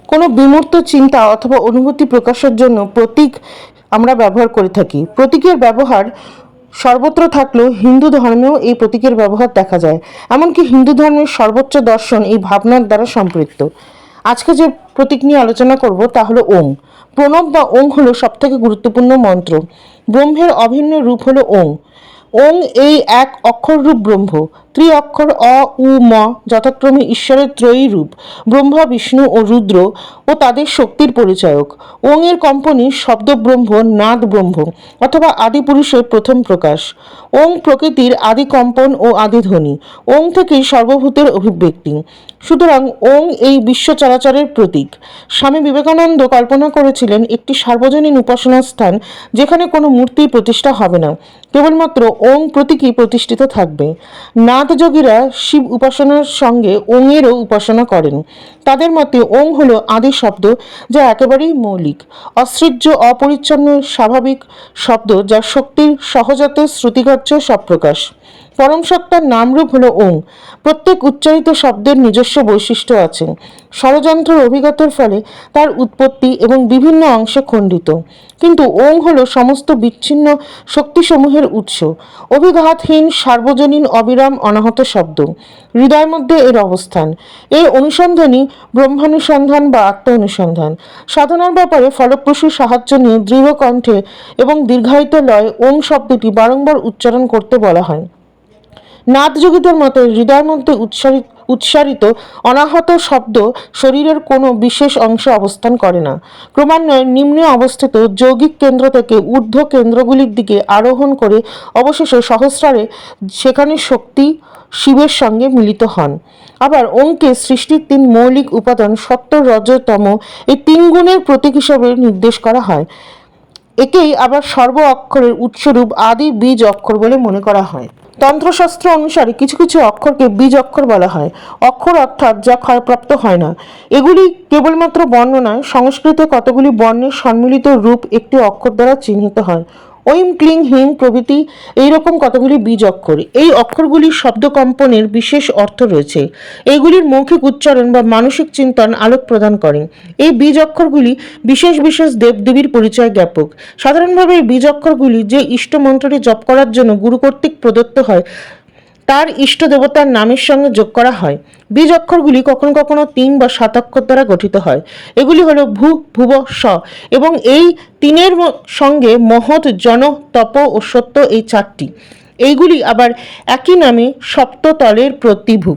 কোনো বিমূর্ত চিন্তা অথবা অনুভূতি প্রকাশের জন্য প্রতীক আমরা ব্যবহার করে থাকি। প্রতীকের ব্যবহার সর্বত্র থাকলেও হিন্দু ধর্মেও এই প্রতীকের ব্যবহার দেখা যায়। এমনকি হিন্দু ধর্মের সর্বোচ্চ দর্শন এই ভাবনার দ্বারা সম্পৃক্ত। আজকে যে প্রতীক নিয়ে আলোচনা করব তা হলো ওং। প্রণব বা ওং হলো সবথেকে গুরুত্বপূর্ণ মন্ত্র। ব্রহ্মের অভিন্ন রূপ হলো ওং। ওং এই এক অক্ষর রূপ ব্রহ্ম। অক্ষর অ উ ম যথাক্রমে ঈশ্বরের ত্রয়ী রূপ ব্রহ্মা, বিষ্ণু ও রুদ্র ও তাদের শক্তির পরিচায়ক। ওং এর কম্পনই শব্দ ব্রহ্ম, নাদ ব্রহ্ম অথবা আদি পুরুষের প্রথম প্রকাশ। ওং প্রকৃতির আদি কম্পন ও আদি ধ্বনি। ওং থেকেই সর্বভূতের অভিব্যক্তি। সুতরাং ওং এই বিশ্ব চরাচরের প্রতীক। স্বামী বিবেকানন্দ কল্পনা করেছিলেন একটি সার্বজনীন উপাসনা স্থান যেখানে কোনো মূর্তি প্রতিষ্ঠা হবে না, কেবলমাত্র ওং প্রতীকই প্রতিষ্ঠিত থাকবে। নাথ যোগীরা শিব উপাসনার সঙ্গে ওং এরও উপাসনা করেন। তাদের মতে ওং হলো আদি শব্দ, যা একেবারেই মৌলিক, অসৃজ্য, অপরিচ্ছন্ন, স্বাভাবিক শব্দ, যা শক্তির সহজাত শ্রুতিগ্রাহ্য সপ্রকাশ। পরম সত্তার নামরূপ হলো ওং। প্রত্যেক উচ্চারিত শব্দের নিজস্ব বৈশিষ্ট্য আছে। ষড়যন্ত্রের অভিজ্ঞতার ফলে তার উৎপত্তি এবং বিভিন্ন অংশে খণ্ডিত। কিন্তু ওং হলো সমস্ত বিচ্ছিন্ন শক্তিসমূহের উৎস, অভিঘাতহীন, সার্বজনীন, অবিরাম, অনাহত শব্দ। হৃদয়ের মধ্যে এর অবস্থান। এই অনুসন্ধানই ব্রহ্মানুসন্ধান বা আত্ম অনুসন্ধান। সাধনার ব্যাপারে ফলপ্রসূ সাহায্য নিয়ে দৃঢ় কণ্ঠে এবং দীর্ঘায়িত লয়ে ওং শব্দটি বারংবার উচ্চারণ করতে বলা হয়। নাথ যোগীদের মতে হৃদয়ের মধ্যে উচ্চারিত অনাহত শব্দ শরীরের কোনো বিশেষ অংশে অবস্থান করে না, ক্রমান্বয়ে নিম্নে অবস্থিত যৌগিক কেন্দ্র থেকে ঊর্ধ্ব কেন্দ্রগুলির দিকে আরোহণ করে অবশেষে সহস্রারে সেখানে শক্তি শিবের সঙ্গে মিলিত হন। আবার ওংকে সৃষ্টির তিন মৌলিক উপাদান সত্য, রজ, তম এই তিন গুণের প্রতীক হিসাবে নির্দেশ করা হয়। একেই আবার সর্ব অক্ষরের উৎসরূপ আদি বীজ অক্ষর বলে মনে করা হয়। তন্ত্রশাস্ত্র অনুসারে কিছু কিছু অক্ষরকে বীজ অক্ষর বলা হয়। অক্ষর অর্থাৎ যা ক্ষয়প্রাপ্ত হয় না। এগুলি কেবলমাত্র বর্ণ নয়, সংস্কৃতে কতগুলি বর্ণের সম্মিলিত রূপ একটি অক্ষর দ্বারা চিহ্নিত হয়। ঐম, ক্লিং, হিং প্রভৃতি এইরকম কতগুলি বীজ অক্ষর। এই অক্ষরগুলির শব্দকম্পনের বিশেষ অর্থ রয়েছে। এইগুলির মৌখিক উচ্চারণ বা মানসিক চিন্তন আলোক প্রদান করে। এই বীজ অক্ষরগুলি বিশেষ বিশেষ দেবদেবীর পরিচয় জ্ঞাপক। সাধারণভাবে এই বীজ অক্ষরগুলি যে ইষ্ট মন্ত্রটি জপ করার জন্য গুরু কর্তৃক প্রদত্ত হয় তার ইষ্ট দেবতার নামের সঙ্গে যোগ করা হয়। বীজ অক্ষরগুলি কখনো কখনো 3 বা 7 অক্ষর দ্বারা গঠিত হয়। এগুলি হলো ভূ, ভুব, স এবং এই তিনের সঙ্গে মহৎ, জন, তপ ও সত্য এই 4টি। এইগুলি আবার একই নামে সপ্ততলের প্রতিভূ।